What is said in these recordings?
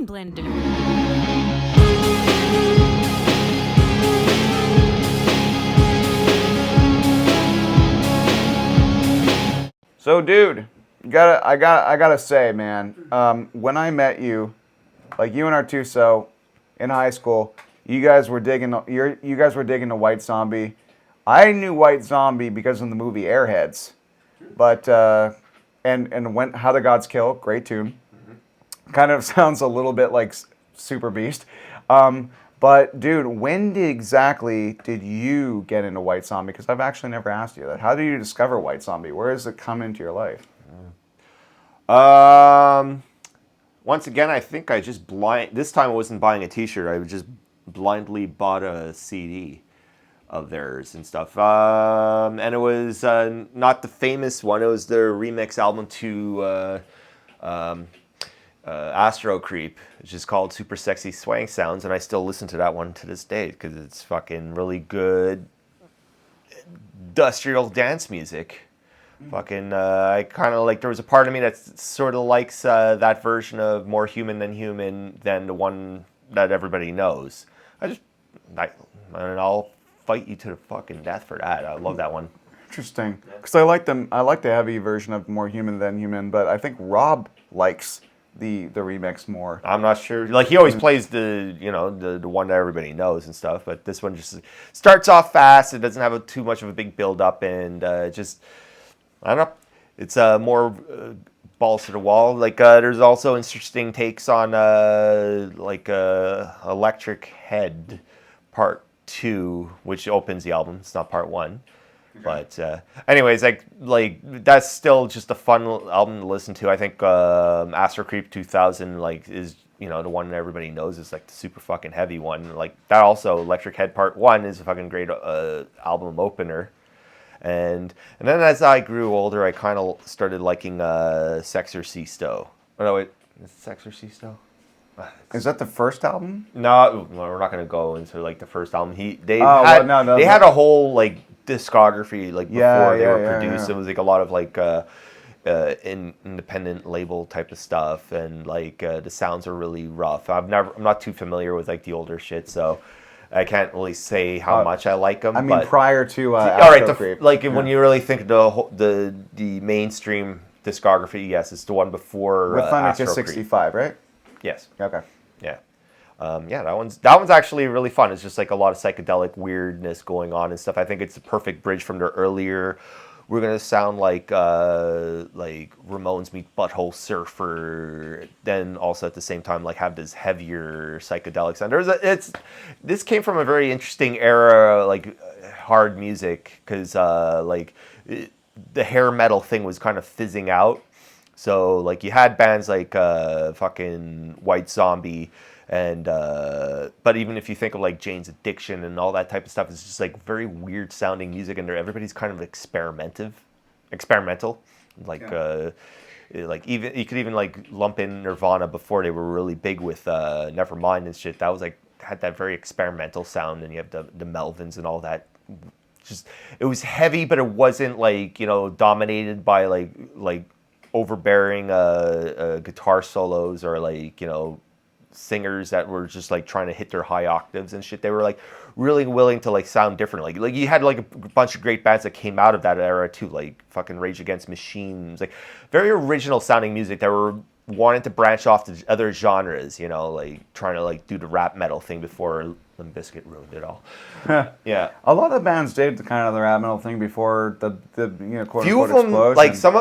Wine Blender. So, dude, I gotta say, man, when I met you, like you and Artuso in high school, you guys were digging the White Zombie. I knew White Zombie because of the movie Airheads, but and when How the Gods Kill, great tune. Kind of sounds a little bit like Super Beast. But dude, when exactly did you get into White Zombie? Because I've actually never asked you that. How did you discover White Zombie? Where does it come into your life? Once again, I think I just this time I wasn't buying a T-shirt. I just blindly bought a CD of theirs and stuff. And it was not the famous one. It was their remix album to Astro Creep, which is called Super Sexy Swang Sounds, and I still listen to that one to this day because it's fucking really good industrial dance music. Fucking, I kind of like, there was a part of me that sort of likes that version of More Human than the one that everybody knows. And I'll fight you to the fucking death for that. I love that one. Interesting, because I like the heavy version of More Human Than Human, but I think Rob likes the remix more. I'm not sure. Like, he always plays the one that everybody knows and stuff, but this one just starts off fast. It doesn't have too much of a big build up, and just, I don't know. It's more balls to the wall. Like, there's also interesting takes on Electric Head Part 2, which opens the album. It's not Part 1. But anyways, like that's still just a fun album to listen to. I think Astro Creep 2000 is the one that everybody knows is like the super fucking heavy one. Like that also Electric Head Part 1 is a fucking great album opener. And then as I grew older, I kind of started liking Sexorcisto. Oh no, wait, is it Sexorcisto? Is that the first album? No, we're not going to go into like the first album. They had a whole like discography before they were produced. Yeah. It was like a lot of like independent label type of stuff, and like the sounds are really rough. I'm not too familiar with like the older shit, so I can't really say how much I like them. I mean, prior to when you really think of the mainstream discography, yes, it's the one before with Thunder Astro Kiss 65, right? Yes. Okay. Yeah. That one's actually really fun. It's just like a lot of psychedelic weirdness going on and stuff. I think it's a perfect bridge from their earlier. We're gonna sound like Ramones meet Butthole Surfer, then also at the same time like have this heavier psychedelic sound. This came from a very interesting era, like hard music, because the hair metal thing was kind of fizzing out. So, like, you had bands like fucking White Zombie, and but even if you think of like Jane's Addiction and all that type of stuff, it's just like very weird sounding music, and everybody's kind of experimental. Like, like even you could even like lump in Nirvana before they were really big with Nevermind and shit. That was like had that very experimental sound, and you have the Melvins and all that. Just it was heavy, but it wasn't like dominated by like overbearing guitar solos or like singers that were just like trying to hit their high octaves and shit. They were like really willing to like sound different. Like you had like a bunch of great bands that came out of that era too, like fucking Rage Against Machines, like very original sounding music that were wanting to branch off to other genres, like trying to like do the rap metal thing before Limp Bizkit ruined it all. Yeah, a lot of bands did the kind of the rap metal thing before the quote few unquote of them explosion, like some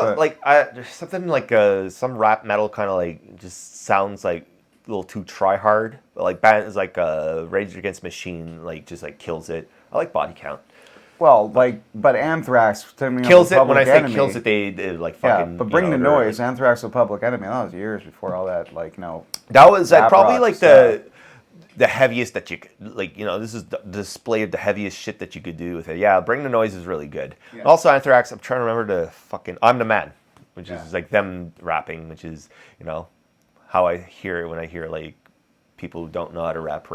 there's something like some rap metal kind of like just sounds like a little too try hard, but like bands like Rage Against Machine like just like kills it. I like Body Count. Well, but Anthrax kills it. When I say kills it, they like fucking. Yeah, but Bring the Noise, Anthrax, the Public Enemy. That was years before all that. Like that was like probably like the heaviest that you could, like, this is the display of the heaviest shit that you could do with it. Yeah, Bring the Noise is really good. Yeah. Also, Anthrax, I'm trying to remember the fucking I'm the Man, which is like them rapping, which is, how I hear it when I hear like people who don't know how to rap.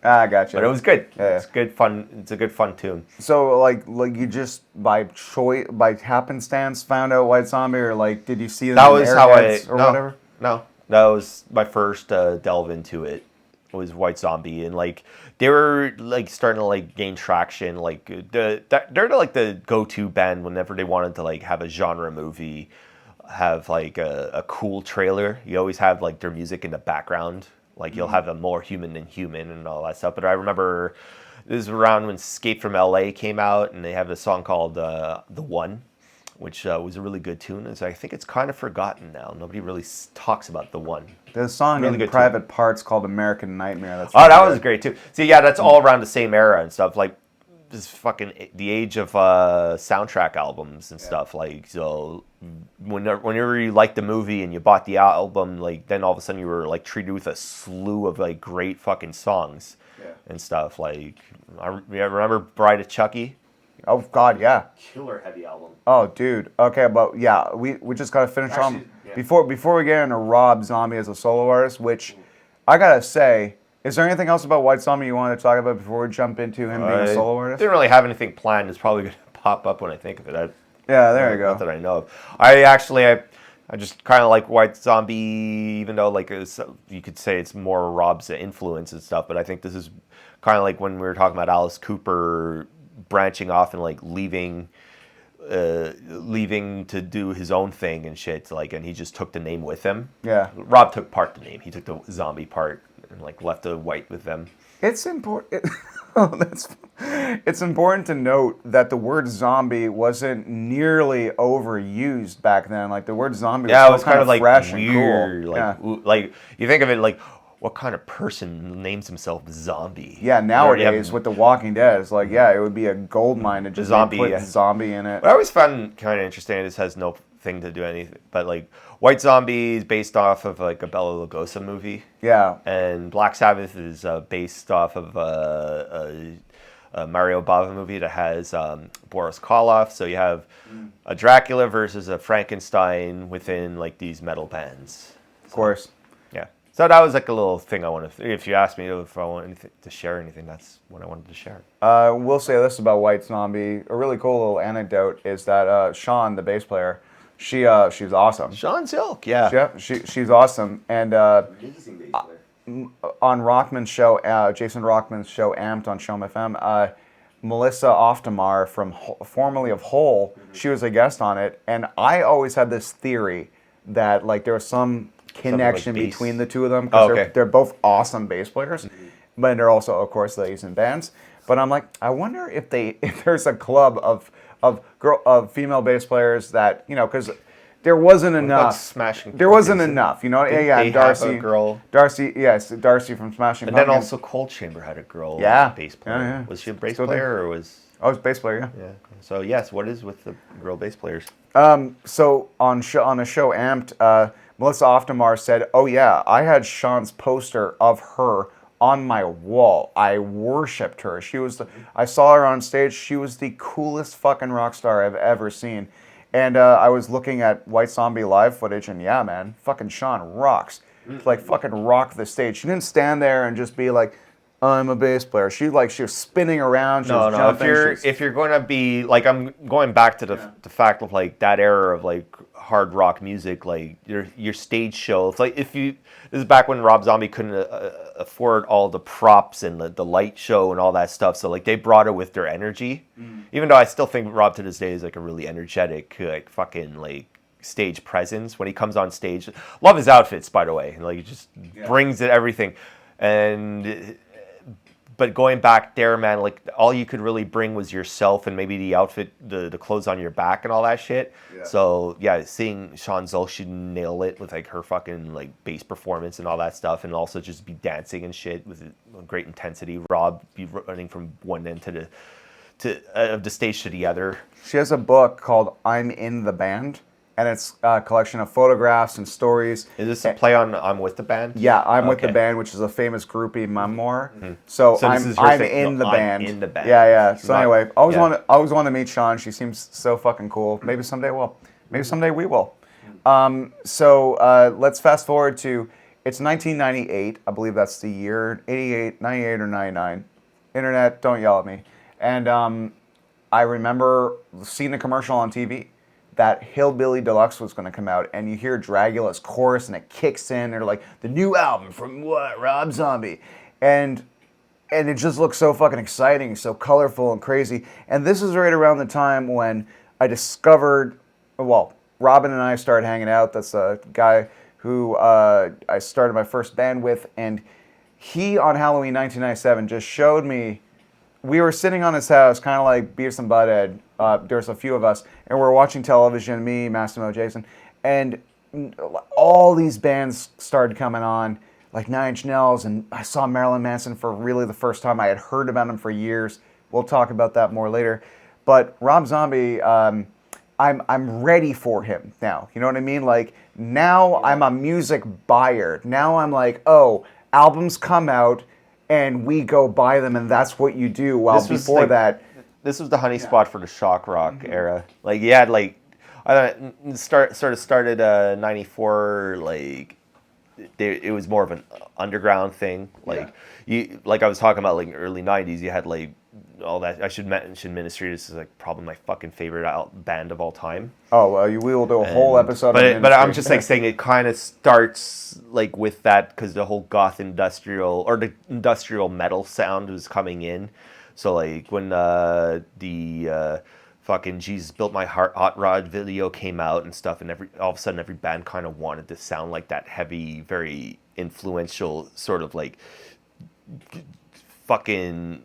Ah, gotcha. But it was good. Yeah. It's good fun. It's a good fun tune. So like you just by happenstance found out White Zombie, or like did you see them that in was how Airheads or whatever? No. That was my first delve into it. Was White Zombie, and like they were like starting to like gain traction. Like they're like the go-to band whenever they wanted to like have a genre movie, have like a cool trailer. You always have like their music in the background. Like you'll have a More Human Than Human and all that stuff. But I remember this is around when Escape from LA came out, and they have a song called The One, which was a really good tune. I think it's kind of forgotten now. Nobody really talks about The One. There's a song Really in good Private Parts called American Nightmare. That's Oh, that really was good. great too. See, yeah, that's all around the same era and stuff. Like this fucking the age of soundtrack albums and stuff. Like so, whenever you liked the movie and you bought the album, like then all of a sudden you were like treated with a slew of like great fucking songs and stuff. Like I remember Bride of Chucky. Oh God, yeah. Killer heavy album. Oh, dude. Okay, but yeah, we just gotta finish on Actually, yeah. before we get into Rob Zombie as a solo artist, which I gotta say, is there anything else about White Zombie you wanted to talk about before we jump into him being a solo artist? Didn't really have anything planned. It's probably going to pop up when I think of it. Yeah, there you Not go. that I know of. I just kind of like White Zombie, even though like you could say it's more Rob's influence and stuff. But I think this is kind of like when we were talking about Alice Cooper branching off and like leaving to do his own thing and shit. Like, and he just took the name with him. Yeah. Rob took part the name. He took the zombie part and like left the white with them. It's important. It's important to note that the word zombie wasn't nearly overused back then. Like the word zombie was Yeah, it was still kind of like fresh weird. and cool. Like, like you think of it like, what kind of person names himself zombie? Yeah, nowadays Yeah. with The Walking Dead, it's like, yeah, it would be a gold mine to just Zombie, put yeah. zombie in it. What I always found kind of interesting, this has no thing to do anything, but like White Zombie is based off of like a Bela Lugosi movie, Yeah, and Black Sabbath is based off of a Mario Bava movie that has Boris Karloff. So you have a Dracula versus a Frankenstein within like these metal bands. of course. Yeah. So that was like a little thing I wanted. If you asked me if I wanted to share anything, that's what I wanted to share. We'll say this about White Zombie. A really cool little anecdote is that Sean, the bass player, she's awesome. Sean Silk, yeah. Yeah, she's awesome. And Amazing bass player. on Rockman's show, Jason Rockman's show, Amped on Shom FM, Melissa Oftamar formerly of Hole, she was a guest on it, and I always had this theory that like there was some connection like bass. between the two of them because Okay. they're both awesome bass players, but they're also, of course, ladies in bands. But I'm like, I wonder if there's a club of female bass players that because there wasn't about enough. Smashing There wasn't Pumpkins? enough, They have Darcy, a girl. Darcy, yes, Darcy from Smashing And then Pumpkins. also Cold Chamber had a girl Yeah. bass player. Yeah. Was she a bass Still do. player or was... Oh, it's bass player, yeah. Yeah. So yes, what is with the girl bass players? So on a show Amped, Melissa Oftamar said, "Oh yeah, I had Sean's poster of her on my wall. I worshipped her. I saw her on stage. She was the coolest fucking rock star I've ever seen." And I was looking at White Zombie live footage, and yeah, man, fucking Sean rocks. Like fucking rocked the stage. She didn't stand there and just be like, "I'm a bass player." She was spinning around. She was No. jumping. If you're going to be like, I'm going back to the fact of like that era of like hard rock music, like your stage show. It's like this is back when Rob Zombie couldn't afford all the props and the light show and all that stuff. So like they brought it with their energy. Even though I still think Rob to this day is like a really energetic, like fucking like stage presence when he comes on stage. Love his outfits, by the way. Like he just brings it everything. But going back there, man, like all you could really bring was yourself and maybe the outfit, the clothes on your back and all that shit. Yeah. So yeah, seeing Sean Zulshi nail it with like her fucking like bass performance and all that stuff, and also just be dancing and shit with great intensity. Rob be running from one end of the stage to the other. She has a book called "I'm in the Band," and it's a collection of photographs and stories. Is this a play on "I'm with the band"? Yeah, I'm with the band, which is a famous groupie memoir. Mm-hmm. So this is her I'm thing. in the I'm band. in the band. Yeah. So anyway, I always yeah. want to meet Sean. She seems so fucking cool. Maybe someday we'll. Maybe someday we will. So let's fast forward to it's 1998. I believe that's the year 88, 98 or 99. Internet, don't yell at me. And I remember seeing the commercial on TV that Hillbilly Deluxe was going to come out, and you hear Dragula's chorus, and it kicks in. They're like, the new album from what? Rob Zombie. And it just looks so fucking exciting, so colorful and crazy. And this is right around the time when I discovered, well, Robin and I started hanging out. That's a guy who I started my first band with, and he, on Halloween 1997, just showed me. We were sitting on his house, kind of like Beavis and Butthead. There's a few of us, and we're watching television, me, Massimo, Jason, and all these bands started coming on, like Nine Inch Nails, and I saw Marilyn Manson for really the first time. I had heard about him for years. We'll talk about that more later. But Rob Zombie, I'm ready for him now. You know what I mean? Like, now I'm a music buyer. Now I'm like, oh, albums come out and we go buy them, and that's what you do. While before that, this was the honey spot for the shock rock era. Like, you had like, I started '94. Like, it was more of an underground thing. Like like I was talking about, like early '90s. You had like all that. I should mention Ministry. This is like probably my fucking favorite band of all time. Oh well, we will do a whole episode. But I'm just like saying it kind of starts like with that, because the whole goth industrial, or the industrial metal sound was coming in. So like when the fucking Jesus Built My Heart Hot Rod video came out and stuff, and all of a sudden every band kind of wanted to sound like that heavy, very influential sort of like fucking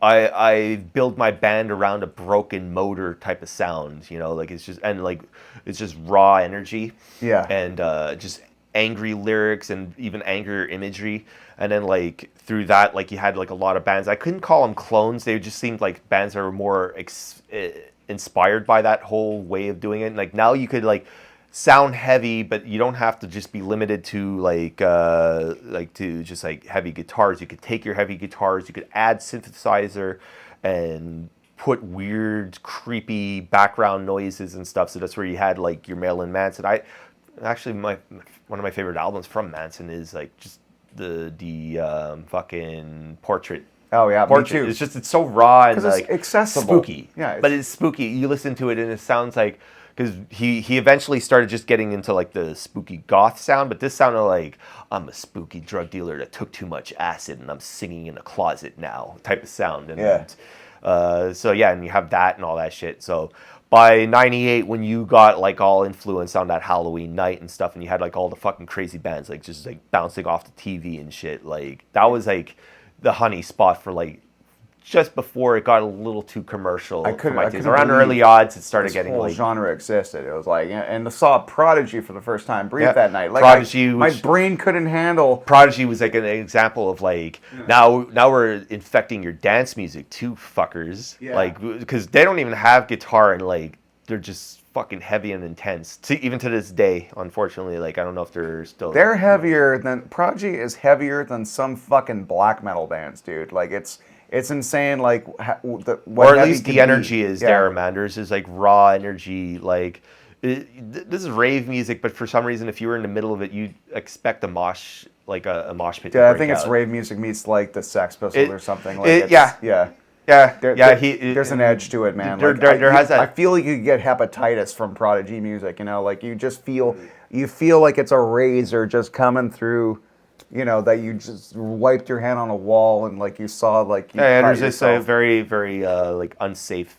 I build my band around a broken motor type of sound, you know, like it's just raw energy, and just angry lyrics and even angrier imagery. And then like through that, like you had like a lot of bands. I couldn't call them clones; they just seemed like bands that were more inspired by that whole way of doing it. And like now you could like sound heavy, but you don't have to just be limited to like to just like heavy guitars. You could take your heavy guitars, you could add synthesizer and put weird, creepy background noises and stuff. So that's where you had like your Marilyn Manson. One of my favorite albums from Manson is like just the fucking Portrait. Oh yeah, Portrait. Me too. It's so raw and like it's accessible, spooky. Yeah, but it's spooky. You listen to it and it sounds like, because he eventually started just getting into like the spooky goth sound, but this sounded like, I'm a spooky drug dealer that took too much acid and I'm singing in a closet now type of sound. And so yeah, and you have that and all that shit. So by '98, when you got like all influenced on that Halloween night and stuff, and you had like all the fucking crazy bands like just like bouncing off the TV and shit, like that was like the honey spot for like just before it got a little too commercial. Around early odds, it started getting whole like genre existed. It was like, and I saw Prodigy for the first time. Breathe that night. Like Prodigy, my brain couldn't handle. Prodigy was like an example of like now we're infecting your dance music too, fuckers. Yeah. Like, because they don't even have guitar, and like they're just fucking heavy and intense. Even to this day, unfortunately, like I don't know if they're still. They're heavier than Prodigy is heavier than some fucking black metal bands, dude. Like it's insane, like or at least the energy is there, Manders, is like raw energy. Like this is rave music, but for some reason, if you were in the middle of it, you'd expect a mosh pit. Yeah, I think it's rave music meets like the Sex Pistols or something. Like there's an edge to it, man. I feel like you get hepatitis from Prodigy music. You know, like you feel like it's a razor just coming through. You know, that you just wiped your hand on a wall and like you saw like you and there's just a very, very like unsafe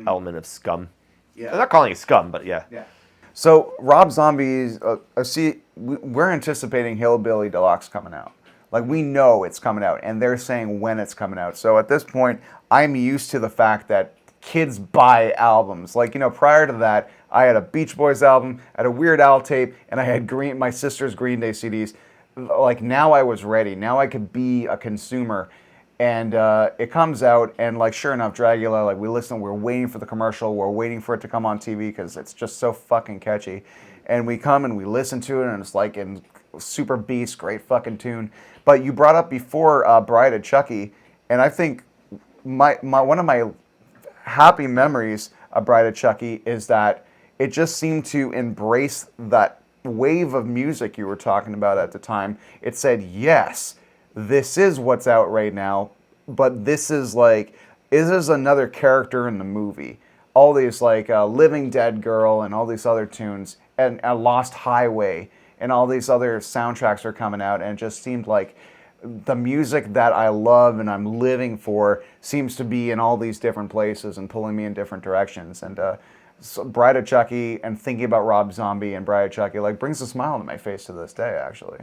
element of scum. Yeah, I'm not calling it scum, but yeah. So Rob Zombie's we're anticipating Hillbilly Deluxe coming out. Like we know it's coming out, and they're saying when it's coming out. So at this point, I'm used to the fact that kids buy albums. Like, you know, prior to that, I had a Beach Boys album, I had a Weird Al tape, and I had my sister's Green Day CDs. Like now I was ready. Now I could be a consumer. And it comes out, and like sure enough, Dragula, like we're waiting for the commercial, we're waiting for it to come on TV because it's just so fucking catchy. And we come and we listen to it, and it's like in super beast, great fucking tune. But you brought up before Bride of Chucky, and I think my one of my happy memories of Bride of Chucky is that it just seemed to embrace that wave of music you were talking about at the time. It said, yes, this is what's out right now, but this is another character in the movie. all these like Living Dead Girl and all these other tunes and Lost Highway and all these other soundtracks are coming out, and it just seemed like the music that I love and I'm living for seems to be in all these different places and pulling me in different directions. And so Bride of Chucky and thinking about Rob Zombie and Bride of Chucky like brings a smile to my face to this day, actually.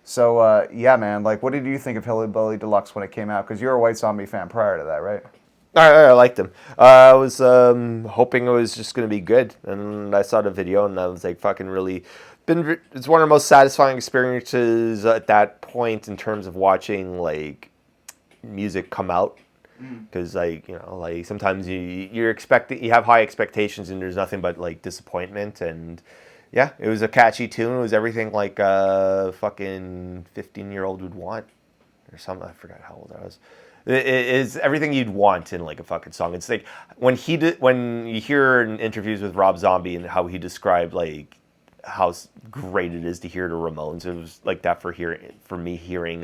So yeah, man, like what did you think of Hillbilly Deluxe when it came out? Because you're a White Zombie fan prior to that, right? I liked him. I was hoping it was just going to be good, and I saw the video, and I was like, fucking really. It's one of the most satisfying experiences at that point in terms of watching like music come out, because like like sometimes you have high expectations and there's nothing but like disappointment. And yeah, it was a catchy tune. It was everything like a fucking 15-year-old would want or something. I forgot how old I was. It is everything you'd want in like a fucking song. It's like when you hear in interviews with Rob Zombie and how he described like how great it is to hear the Ramones. It was like that for me hearing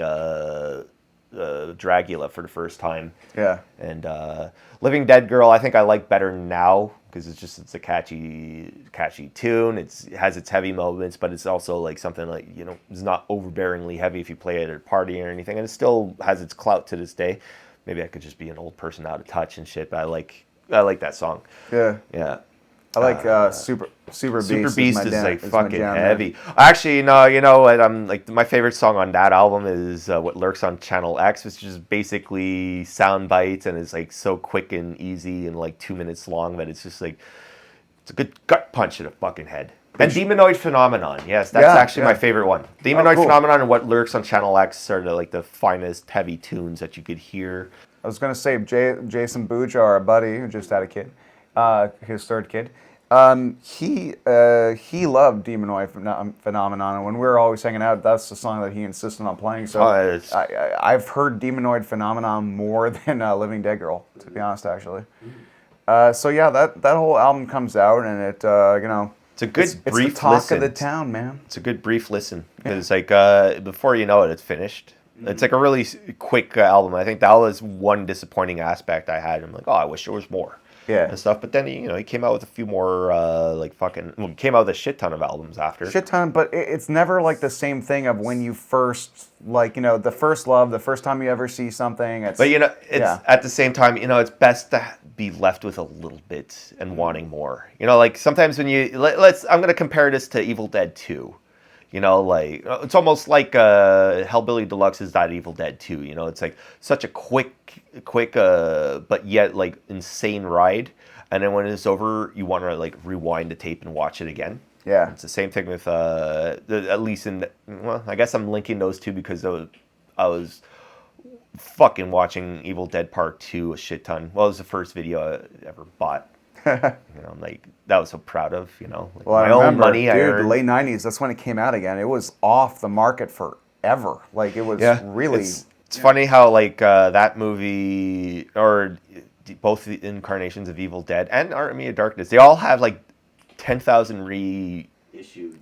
Dragula for the first time. Yeah. And Living Dead Girl, I think I like better now because it's a catchy tune. It has its heavy moments, but it's also like something like it's not overbearingly heavy if you play it at a party or anything, and it still has its clout to this day. Maybe I could just be an old person out of touch and shit, but I like that song. Yeah. Yeah. I like Super Beast. Super Beast is like fucking jam, heavy. Actually, no, you know what? I'm like my favorite song on that album is What Lurks on Channel X, which is basically sound bites and it's like so quick and easy and like 2 minutes long that it's just like it's a good gut punch to the fucking head. And Demonoid Phenomenon, yes, that's actually my favorite one. Demonoid Phenomenon and What Lurks on Channel X are like the finest heavy tunes that you could hear. I was gonna say Jason Bouja, our buddy who just had a kid. His third kid. He loved Demonoid Phenomenon, and when we were always hanging out, that's the song that he insisted on playing. So I've heard Demonoid Phenomenon more than Living Dead Girl, to be honest, actually. So yeah, that whole album comes out, and it it's a good brief it's the talk listen. of the town, man. It's a good brief listen because like before you know it, it's finished. It's like a really quick album. I think that was one disappointing aspect I had. I'm like, oh, I wish there was more. Yeah. And stuff, but then he came out with a few more came out with a shit ton of albums after. Shit ton, but it's never like the same thing of when you first the first love, the first time you ever see something. But it's at the same time, it's best to be left with a little bit and wanting more. Like sometimes when I'm gonna compare this to Evil Dead 2. Like it's almost like Hellbilly Deluxe is that Evil Dead 2. It's like such a quick, but yet like insane ride. And then when it's over, you want to like rewind the tape and watch it again. Yeah, it's the same thing with at least I guess I'm linking those two because I was fucking watching Evil Dead Part 2 a shit ton. Well, it was the first video I ever bought. I'm like that was so proud of like well, my own money. Dude, the late '90s. That's when it came out again. It was off the market forever. Like it was really. It's funny how like that movie or both the incarnations of Evil Dead and Army of Darkness, they all have like 10,000 reissued.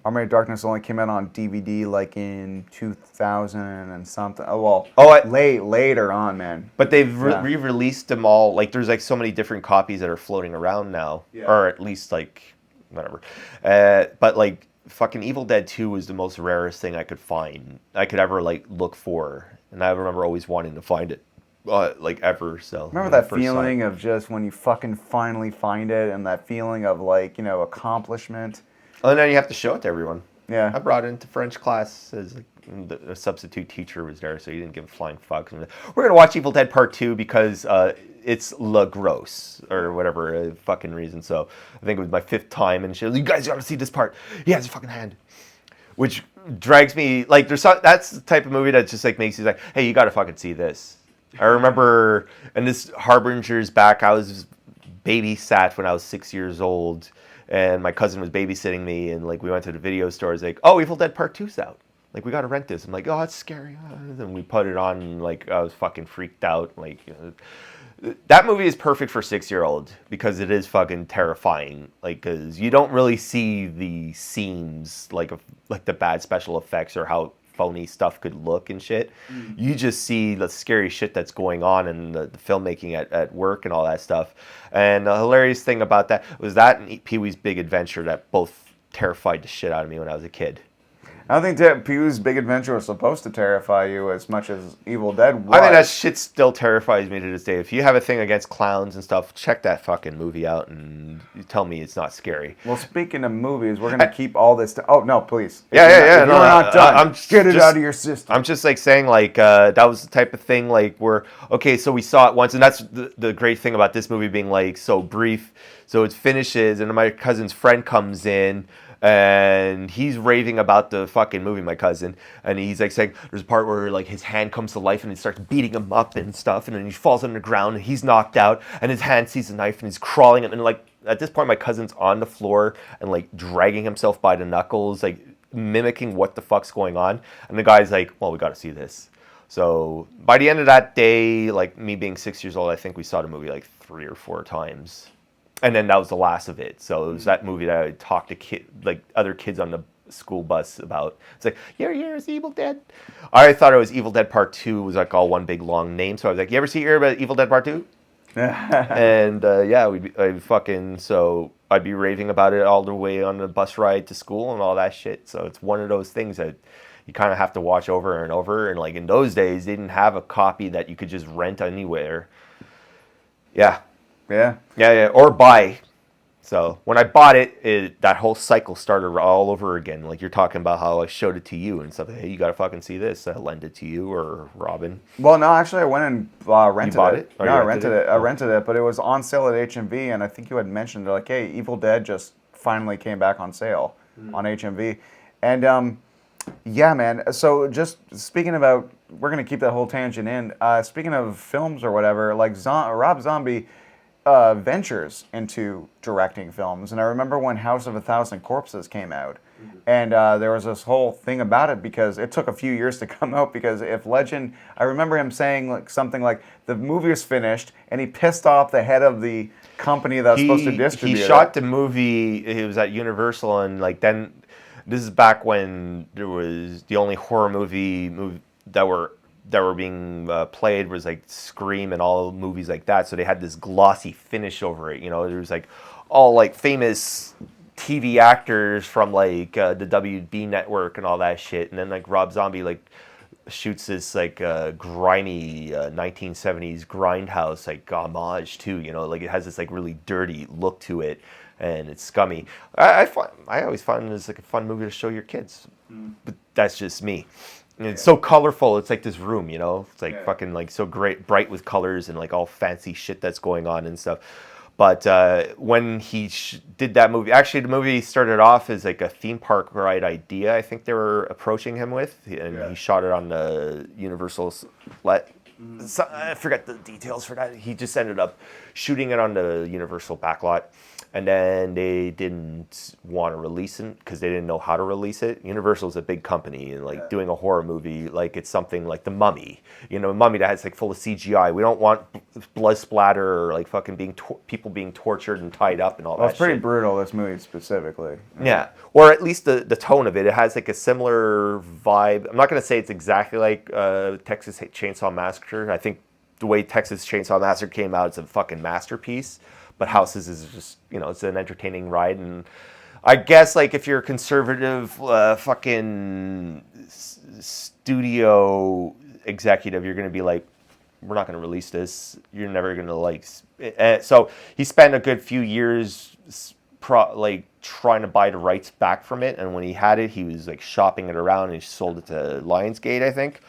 Army of Darkness only came out on DVD like in 2000 and something. Later on, man. But they've re-released them all. Like there's like so many different copies that are floating around now, or at least like whatever. But like fucking Evil Dead 2 was the most rarest thing I could ever like look for, and I remember always wanting to find it. Like ever. So remember that feeling of just when you fucking finally find it, and that feeling of like accomplishment. And then you have to show it to everyone. Yeah. I brought it into French class as a substitute teacher was there, so he didn't give a flying fuck. We're going to watch Evil Dead Part 2 because it's La Grosse or whatever fucking reason. So I think it was my 5th time, and she was like, you guys got to see this part. He has a fucking hand. Which drags me, like, that's the type of movie that just like makes you like, hey, you got to fucking see this. I remember, and this harbingers back, I was babysat when I was 6 years old. And my cousin was babysitting me, and like we went to the video store. It's like, oh, Evil Dead Part 2's out. Like we got to rent this. I'm like, oh, it's scary. And we put it on, and like I was fucking freaked out. Like that movie is perfect for 6-year-old because it is fucking terrifying. Like because you don't really see the seams like the bad special effects or how phony stuff could look and shit. You just see the scary shit that's going on and the filmmaking at work and all that stuff. And the hilarious thing about that was that and Pee-wee's Big Adventure that both terrified the shit out of me when I was a kid. I don't think Pee-wee's Big Adventure was supposed to terrify you as much as Evil Dead was. I think that shit still terrifies me to this day. If you have a thing against clowns and stuff, check that fucking movie out and you tell me it's not scary. Well, speaking of movies, we're going to keep all this... Oh, no, please. Yeah. If you're not done, get it out of your system. I'm just like saying like that was the type of thing like where, okay, so we saw it once, and that's the great thing about this movie being like so brief. So it finishes, and my cousin's friend comes in, and he's raving about the fucking movie, my cousin, and he's like saying there's a part where like his hand comes to life and it starts beating him up and stuff, and then he falls on the ground and he's knocked out and his hand sees a knife and he's crawling, and like at this point my cousin's on the floor and like dragging himself by the knuckles, like mimicking what the fuck's going on, and the guy's like, well, we got to see this. So by the end of that day, like me being 6 years old, I think we saw the movie like 3 or 4 times. And then that was the last of it. So it was that movie that I talked to other kids on the school bus about. It's like, you ever hear of Evil Dead? I thought it was Evil Dead Part 2 was like all one big long name. So I was like, you ever hear about Evil Dead Part 2? And I'd be raving about it all the way on the bus ride to school and all that shit. So it's one of those things that you kind of have to watch over and over. And like in those days, they didn't have a copy that you could just rent anywhere. Yeah. Yeah, or buy. So when I bought it, that whole cycle started all over again. Like you're talking about how I showed it to you and stuff. Hey, you got to fucking see this. I lend it to you or Robin. Well, no, actually, I went and rented you bought it. No, I rented it. I rented it, but it was on sale at HMV, and I think you had mentioned they're like, hey, Evil Dead just finally came back on sale on HMV, and yeah, man. So just speaking about, we're gonna keep that whole tangent in. Speaking of films or whatever, like Rob Zombie. Ventures into directing films, and I remember when House of a Thousand Corpses came out, and there was this whole thing about it because it took a few years to come out, because if Legend, I remember him saying like something like the movie was finished and he pissed off the head of the company that was supposed to distribute it. He shot the movie, it was at Universal, and like then this is back when there was the only horror movie that were being played was like Scream and all movies like that. So they had this glossy finish over it. You know, there was like all like famous TV actors from like the WB network and all that shit. And then like Rob Zombie like shoots this like grimy 1970s grindhouse like homage too. You know, like it has this like really dirty look to it, and it's scummy. I always find it was like a fun movie to show your kids, but that's just me. And it's so colorful. It's like this room, you know. It's like fucking like so bright with colors and like all fancy shit that's going on and stuff. But when he did that movie, actually the movie started off as like a theme park ride idea. I think they were approaching him with, and he shot it on the Universal. So, I forget the details for that. He just ended up shooting it on the Universal backlot. And then they didn't want to release it because they didn't know how to release it. Universal's a big company, and like doing a horror movie, like it's something like The Mummy, you know, a mummy that has like full of CGI. We don't want blood splatter or like fucking people being tortured and tied up and all that. Well, it's pretty shit. brutal, this movie specifically. Yeah, or at least the tone of it. It has like a similar vibe. I'm not gonna say it's exactly like Texas Chainsaw Massacre. I think the way Texas Chainsaw Massacre came out, it's a fucking masterpiece. But Houses is just, you know, it's an entertaining ride. And I guess, like, if you're a conservative fucking studio executive, you're going to be like, we're not going to release this. You're never going to, like... So he spent a good few years, trying to buy the rights back from it. And when he had it, he was, like, shopping it around, and he sold it to Lionsgate, I think.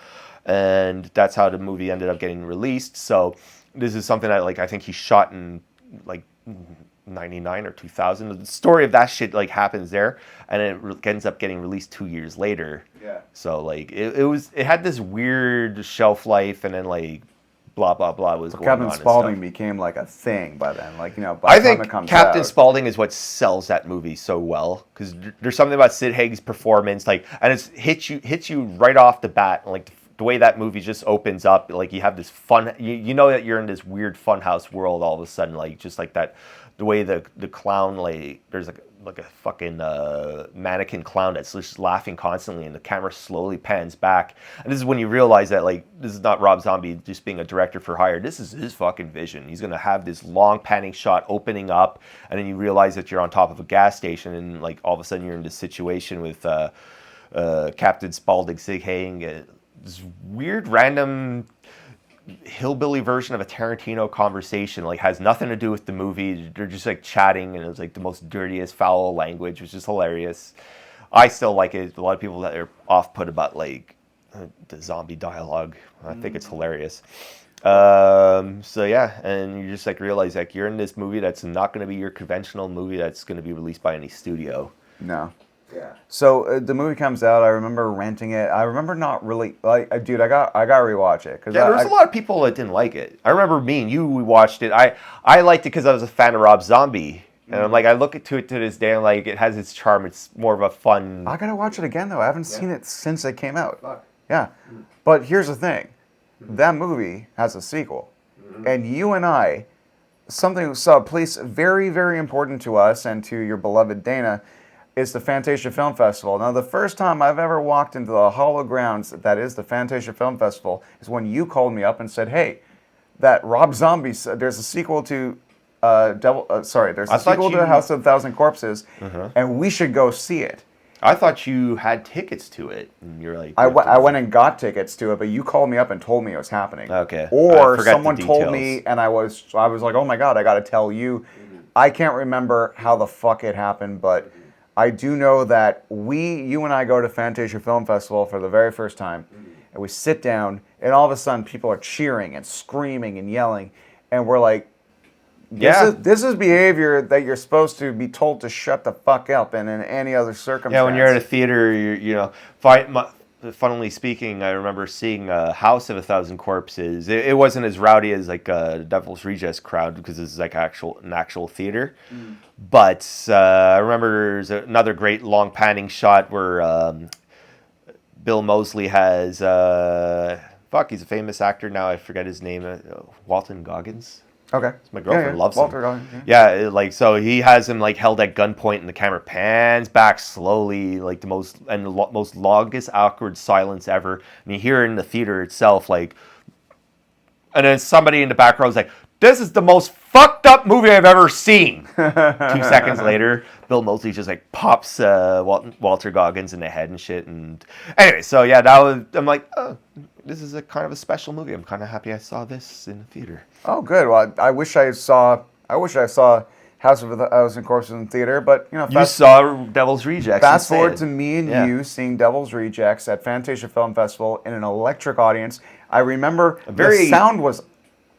And that's how the movie ended up getting released. So this is something that, like, I think he shot in... like 99 or 2000. The story of that shit like happens there, and it ends up getting released 2 years later. Yeah. So like it had this weird shelf life, and then like blah blah blah was going on. Captain Spaulding became like a thing by then. Like, you know, I think Captain Spaulding is what sells that movie so well, because there's something about Sid Haig's performance, like, and it hits you right off the bat, like. The way that movie just opens up, like you have this fun, you know that you're in this weird funhouse world all of a sudden, like just like that, the way the clown, like there's like like a fucking mannequin clown that's just laughing constantly, and the camera slowly pans back. And this is when you realize that like this is not Rob Zombie just being a director for hire. This is his fucking vision. He's gonna have this long panning shot opening up, and then you realize that you're on top of a gas station, and like all of a sudden you're in this situation with Captain Spaulding saying this weird random hillbilly version of a Tarantino conversation, like has nothing to do with the movie. They're just like chatting, and it was like the most dirtiest foul language, which is hilarious. I still like it. A lot of people that are off put about like the zombie dialogue. I think it's hilarious. So yeah, and you just like realize like you're in this movie that's not going to be your conventional movie that's going to be released by any studio. No. Yeah. So the movie comes out. I remember renting it. I remember not really like, dude. I got to rewatch it because there was a lot of people that didn't like it. I remember me and you. We watched it. I liked it because I was a fan of Rob Zombie, and I'm like I look to it to this day. And like it has its charm. It's more of a fun. I gotta watch it again though. I haven't seen it since it came out. Yeah, but here's the thing. That movie has a sequel, and you and I, something so a place very very important to us and to your beloved Dana. Is the Fantasia Film Festival. Now, the first time I've ever walked into the hollow grounds that is the Fantasia Film Festival is when you called me up and said, "Hey, that Rob Zombie, there's a sequel to there's a sequel to House of a Thousand Corpses, and we should go see it." I thought you had tickets to it, and you're like, I went and got tickets to it, but you called me up and told me it was happening. Okay. Or someone told me, and I was like, "Oh my God, I got to tell you." I can't remember how the fuck it happened, but I do know that you and I go to Fantasia Film Festival for the very first time, and we sit down, and all of a sudden people are cheering and screaming and yelling, and we're like, this is behavior that you're supposed to be told to shut the fuck up in any other circumstance. Yeah, when you're at a theater, funnily speaking, I remember seeing House of a Thousand Corpses. It wasn't as rowdy as like Devil's Rejects crowd because it's like an actual theater. But I remember there's another great long panning shot where Bill Moseley has he's a famous actor now. I forget his name. Walton Goggins. Okay. My girlfriend loves him. Walter Goggins, like so he has him like held at gunpoint, and the camera pans back slowly, like the most longest awkward silence ever. And you hear it in the theater itself, like, and then somebody in the back row is like, "This is the most fucked up movie I've ever seen." 2 seconds later, Bill Moseley just like pops Walter Goggins in the head and shit. And anyway, so yeah, I'm like, oh, this is a kind of a special movie. I'm kind of happy I saw this in the theater. Oh, good. Well, I wish I saw House of a Thousand Corpses in theater, but you saw Devil's Rejects. Fast forward to me and you seeing Devil's Rejects at Fantasia Film Festival in an electric audience. I remember the sound was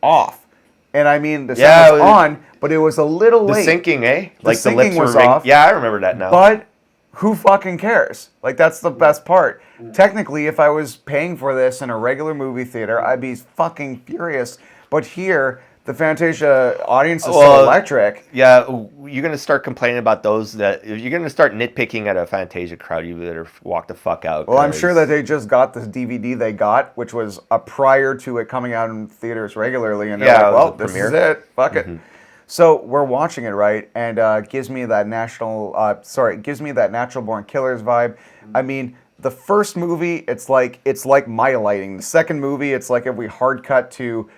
off. And I mean, the sound was on, but it was a little late. The syncing, eh? Like the lips was off. Yeah, I remember that now. But who fucking cares? Like, that's the best part. Technically, if I was paying for this in a regular movie theater, I'd be fucking furious. But here, the Fantasia audience is so electric. Yeah, you're going to start complaining about those that... If you're going to start nitpicking at a Fantasia crowd, you better walk the fuck out. Well, I'm sure that they just got the DVD they got, which was prior to it coming out in theaters regularly. And they're like, well, this is it. Fuck it. So we're watching it, right? And gives me that Natural Born Killers vibe. I mean, the first movie, it's like my lighting. The second movie, it's like if we hard cut to...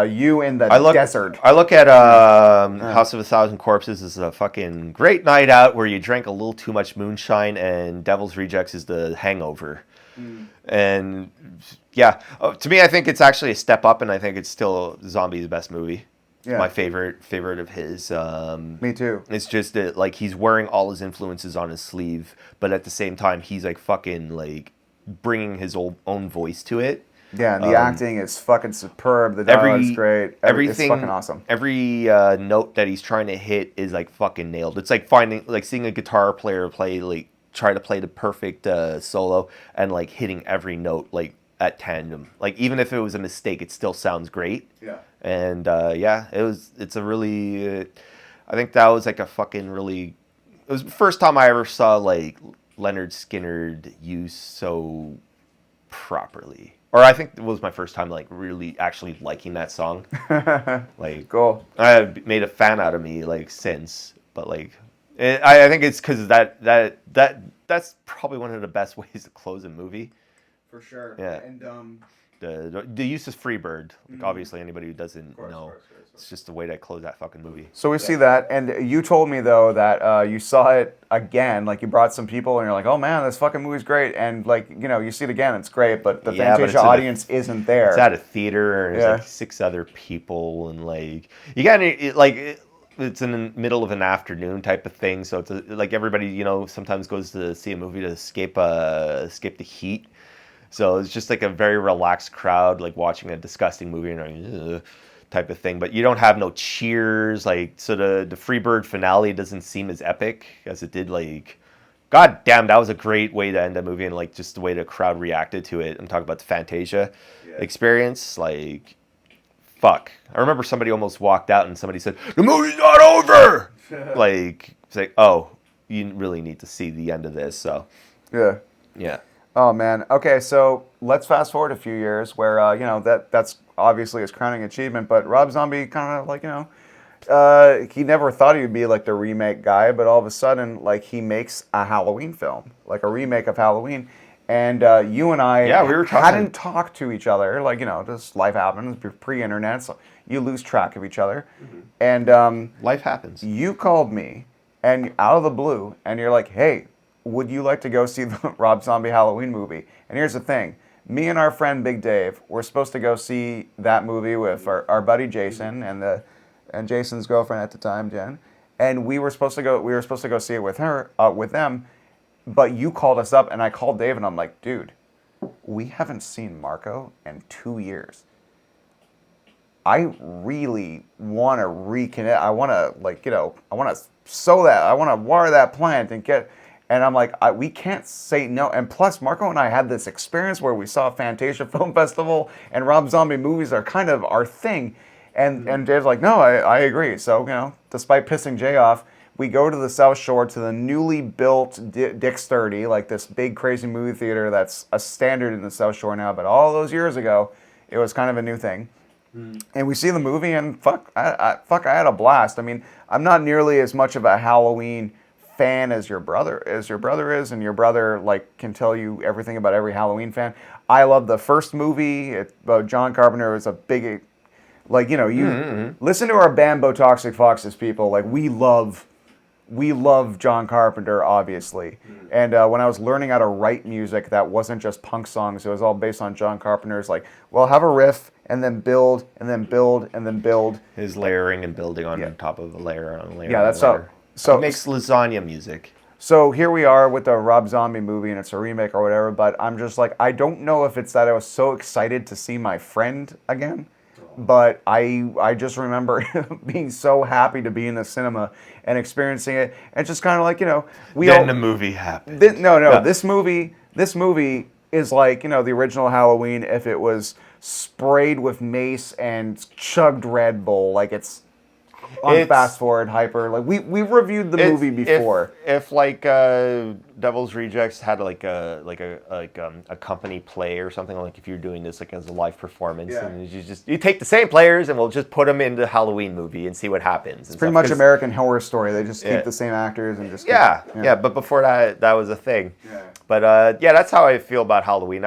you in the desert. I look at House of a Thousand Corpses as a fucking great night out where you drank a little too much moonshine, and Devil's Rejects is the hangover. And yeah, to me, I think it's actually a step up, and I think it's still Zombie's best movie. Yeah. My favorite of his. Me too. It's just that like he's wearing all his influences on his sleeve, but at the same time, he's like fucking like bringing his own voice to it. Yeah, and the acting is fucking superb. The dialogue's great. Everything, it's fucking awesome. Every note that he's trying to hit is like fucking nailed. It's like seeing a guitar player try to play the perfect solo and like hitting every note like at tandem. Like even if it was a mistake, it still sounds great. Yeah. And it's a really. I think that was like a fucking really. It was the first time I ever saw like Leonard Skinner used so properly. Or I think it was my first time, like, really actually liking that song. Like, cool. I made a fan out of me, like, since. But, like, I think it's because that's probably one of the best ways to close a movie. For sure. Yeah. And The use of Freebird. Like obviously anybody who doesn't know, it's just the way to close that fucking movie. so we see that, and you told me though that you saw it again. Like you brought some people, and you're like, "Oh man, this fucking movie's great." And like you see it again, it's great, but the Fantasia audience isn't there. It's at a theater, and there's like 6 other people, and like you got it's in the middle of an afternoon type of thing, so it's like everybody sometimes goes to see a movie to escape the heat. So it's just like a very relaxed crowd, like watching a disgusting movie and like, type of thing. But you don't have no cheers, like so the Freebird finale doesn't seem as epic as it did. Like, god damn, that was a great way to end a movie, and like just the way the crowd reacted to it. I'm talking about the Fantasia experience, like. Fuck. I remember somebody almost walked out and somebody said, "The movie's not over!" Like, it's like, oh, you really need to see the end of this, so. Yeah. Oh man. Okay, so let's fast forward a few years where that's obviously his crowning achievement, but Rob Zombie kind of like he never thought he would be like the remake guy, but all of a sudden like he makes a Halloween film, like a remake of Halloween, and you and I hadn't talked to each other, like just life happens, pre-internet, so you lose track of each other, and life happens. You called me and out of the blue, and you're like, "Hey, would you like to go see the Rob Zombie Halloween movie?" And here's the thing. Me and our friend Big Dave were supposed to go see that movie with our buddy Jason and Jason's girlfriend at the time, Jen. And we were supposed to go see it with them. But you called us up and I called Dave and I'm like, "Dude, we haven't seen Marco in 2 years. I really want to reconnect. I want to I want to sow that. I want to water that plant and get." And I'm like, we can't say no. And plus, Marco and I had this experience where we saw Fantasia Film Festival, and Rob Zombie movies are kind of our thing. And Dave's like, "No, I agree." So, despite pissing Jay off, we go to the South Shore to the newly built Dick's 30, like this big crazy movie theater that's a standard in the South Shore now. But all those years ago, it was kind of a new thing. And we see the movie, and I had a blast. I mean, I'm not nearly as much of a Halloween fan as your brother is, and your brother can tell you everything about every Halloween fan. I love the first movie. John Carpenter was a big, you listen to our band Botoxic Foxes, people. Like we love John Carpenter, obviously. And when I was learning how to write music that wasn't just punk songs, it was all based on John Carpenter's have a riff and then build and then build and then build. His layering and building on top of a layer on a layer. Yeah, that's how. So it makes lasagna music. So here we are with the Rob Zombie movie, and it's a remake or whatever, but I'm just like, I don't know if it's that I was so excited to see my friend again, but I just remember being so happy to be in the cinema and experiencing it, and just kind of the movie happened. This movie is like, the original Halloween if it was sprayed with mace and chugged Red Bull, like it's fast forward hyper. We've reviewed the movie before. If Devil's Rejects had a company play or something, like if you're doing this as a live performance, and you take the same players and we'll just put them into the Halloween movie and see what happens. It's pretty much American Horror Story. They just keep the same actors and just But before that was a thing. Yeah. But that's how I feel about Halloween.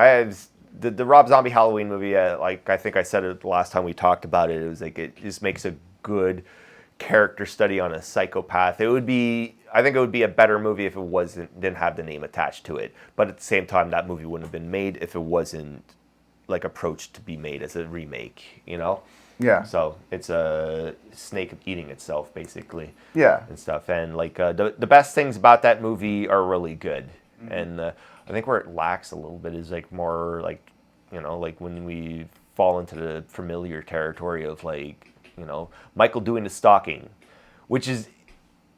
The Rob Zombie Halloween movie. I think I said it the last time we talked about it. It was it just makes a good character study on a psychopath. I think it would be a better movie if it didn't have the name attached to it. But at the same time, that movie wouldn't have been made if it wasn't approached to be made as a remake, Yeah. So it's a snake eating itself, basically. Yeah. And stuff. And the best things about that movie are really good. Mm-hmm. And I think where it lacks a little bit is more when we fall into the familiar territory of Michael doing the stalking, which is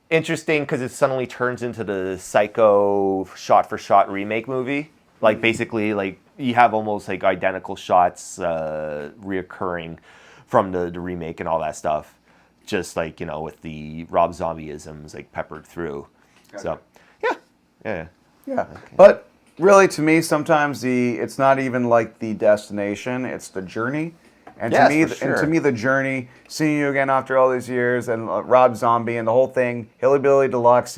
interesting because it suddenly turns into the Psycho shot-for-shot remake movie. Basically, you have almost identical shots reoccurring from the remake and all that stuff, just with the Rob Zombie-isms peppered through. Gotcha. So, yeah. Okay. But really, to me, sometimes it's not even the destination; it's the journey. And Yes, to me, for and to sure. me, the journey, seeing you again after all these years, and Rob Zombie and the whole thing, Hillbilly Deluxe,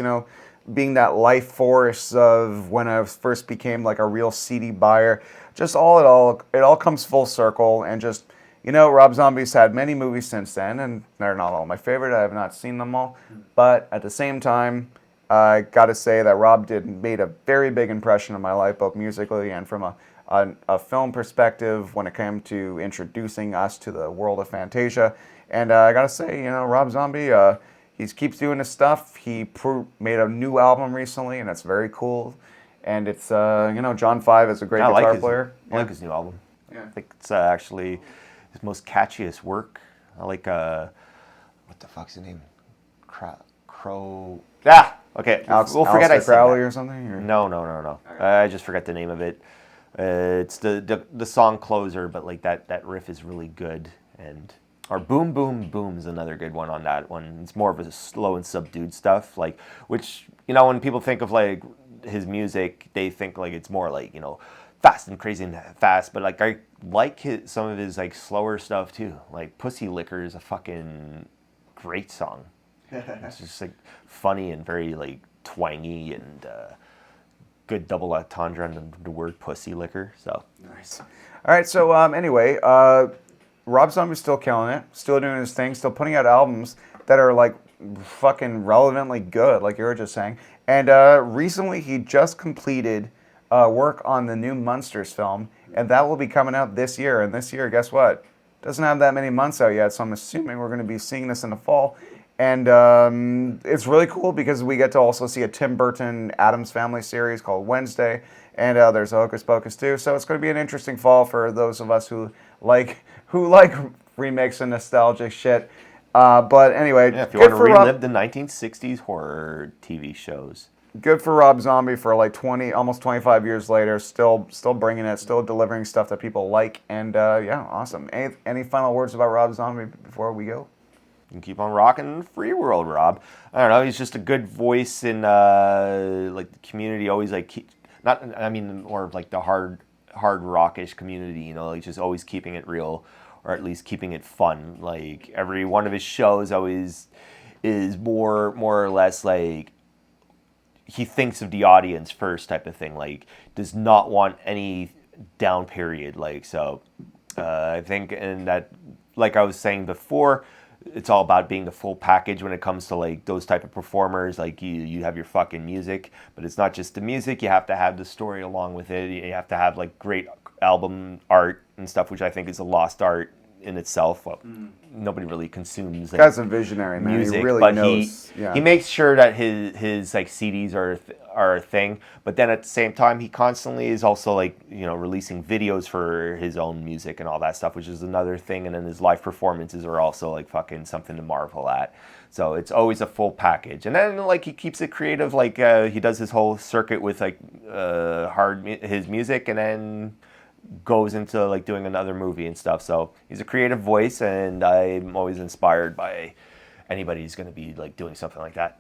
being that life force of when I first became like a real CD buyer, just it all comes full circle, and just Rob Zombie's had many movies since then, and they're not all my favorite. I have not seen them all, but at the same time, I got to say that Rob made a very big impression on my life, both musically and from a film perspective when it came to introducing us to the world of Fantasia. And I got to say, Rob Zombie, he keeps doing his stuff. He made a new album recently, and it's very cool. And it's, John Five is a great guitar player. I like his new album. Yeah. I think it's actually his most catchiest work. I like, what the fuck's his name? Crow. Ah! Okay, we'll forget I said Crowley that. or something? Or? No. Okay. I just forgot the name of it. It's the song Closer, but like that riff is really good. Or Boom Boom Boom is another good one on that one. It's more of a slow and subdued stuff, like, which, when people think of like his music, they think like it's more like, fast and crazy and fast, but like I like some of his like slower stuff too. Like Pussy Licker is a fucking great song. It's just like funny and very like twangy and good double entendre on the word pussy liquor. So nice. All right. So anyway, Rob Zombie's still killing it, still doing his thing, still putting out albums that are like fucking relevantly good, like you were just saying. And recently, he just completed work on the new Munsters film, and that will be coming out this year. And this year, guess what? Doesn't have that many months out yet, so I'm assuming we're going to be seeing this in the fall. And it's really cool because we get to also see a Tim Burton Addams Family series called Wednesday, and there's a Hocus Pocus too. So it's going to be an interesting fall for those of us who like remakes and nostalgic shit. But anyway, yeah, if you want to relive the 1960s horror TV shows. Good for Rob Zombie for like almost 25 years later, still bringing it, still delivering stuff that people like, and yeah, awesome. Any final words about Rob Zombie before we go? You can keep on rocking Free World, Rob. I don't know. He's just a good voice in like the community. Always like more of like the hard rockish community. Like just always keeping it real, or at least keeping it fun. Like every one of his shows always is more or less like he thinks of the audience first type of thing. Like does not want any down period. Like so, I think, and that, like I was saying before, it's all about being the full package when it comes to like those type of performers. Like you have your fucking music, but it's not just the music. You have to have the story along with it. You have to have like great album art and stuff, which I think is a lost art in itself. Well, nobody really consumes like, guy's a visionary, man. music, he really but knows. he makes sure that his like CDs are a thing. But then at the same time, he constantly is also like releasing videos for his own music and all that stuff, which is another thing. And then his live performances are also like fucking something to marvel at. So it's always a full package. And then like he keeps it creative. Like he does his whole circuit with like his music, and then goes into like doing another movie and stuff. So he's a creative voice, and I'm always inspired by anybody who's going to be like doing something like that.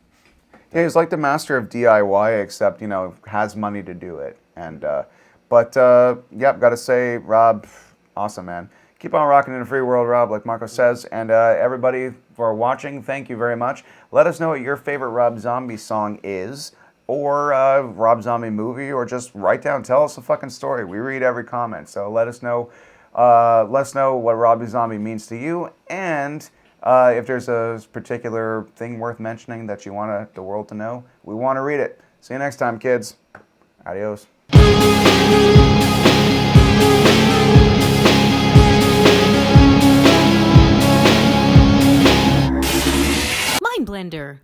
Yeah, he's like the master of DIY, except has money to do it. And yep, gotta say, Rob, awesome, man. Keep on rocking in the free world, Rob, like Marco says. And everybody for watching, thank you very much. Let us know what your favorite Rob Zombie song is, or Rob Zombie movie, or just write down, tell us a fucking story. We read every comment, so let us know what Rob Zombie means to you, and if there's a particular thing worth mentioning that you want the world to know, we want to read it. See you next time, kids. Adios. Mind Blender.